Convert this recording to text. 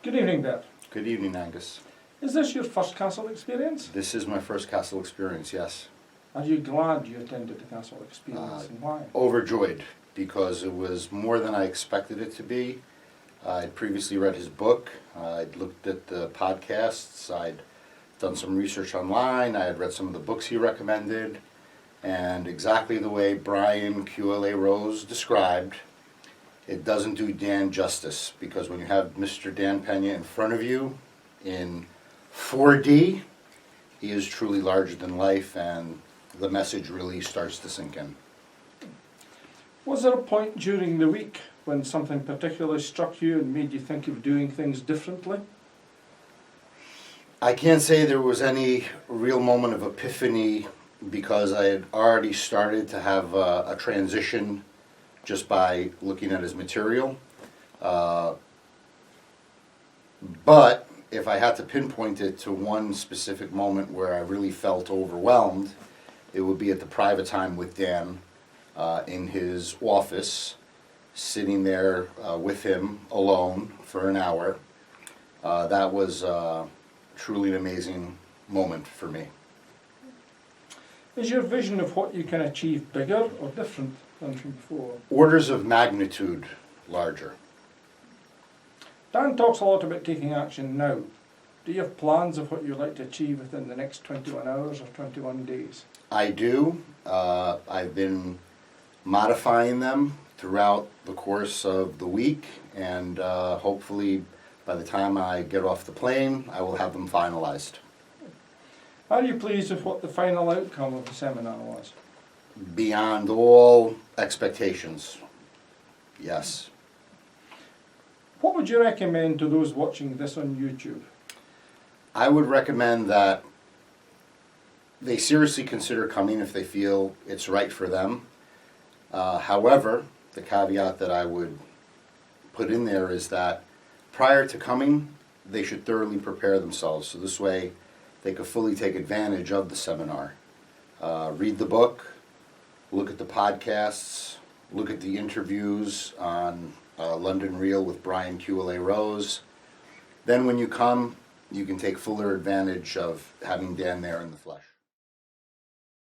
Good evening, Bert. Good evening, Angus. Is this your first castle experience? This is my first castle experience, yes. Are you glad you attended the castle experience and why? Overjoyed, because it was more than I expected it to be. I'd previously read his book, I'd looked at the podcasts, I'd done some research online, I had read some of the books he recommended, and exactly the way Brian QLA Rose described, it doesn't do Dan justice, because when you have Mr. Dan Peña in front of you in 4D, he is truly larger than life, and the message really starts to sink in. Was there a point during the week when something particularly struck you and made you think of doing things differently? I can't say there was any real moment of epiphany, because I had already started to have a transition just by looking at his material. But if I had to pinpoint it to one specific moment where I really felt overwhelmed, it would be at the private time with Dan in his office, sitting there with him alone for an hour. That was truly an amazing moment for me. Is your vision of what you can achieve bigger or different than from before? Orders of magnitude larger. Dan talks a lot about taking action now. Do you have plans of what you'd like to achieve within the next 21 hours or 21 days? I do. I've been modifying them throughout the course of the week, and hopefully by the time I get off the plane, I will have them finalized. Are you pleased with what the final outcome of the seminar was? Beyond all expectations, yes. What would you recommend to those watching this on YouTube? I would recommend that they seriously consider coming if they feel it's right for them. However, the caveat that I would put in there is that prior to coming, they should thoroughly prepare themselves, so this way they could fully take advantage of the seminar. Read the book, look at the podcasts, look at the interviews on London Real with Brian QLA Rose. Then when you come, you can take fuller advantage of having Dan there in the flesh.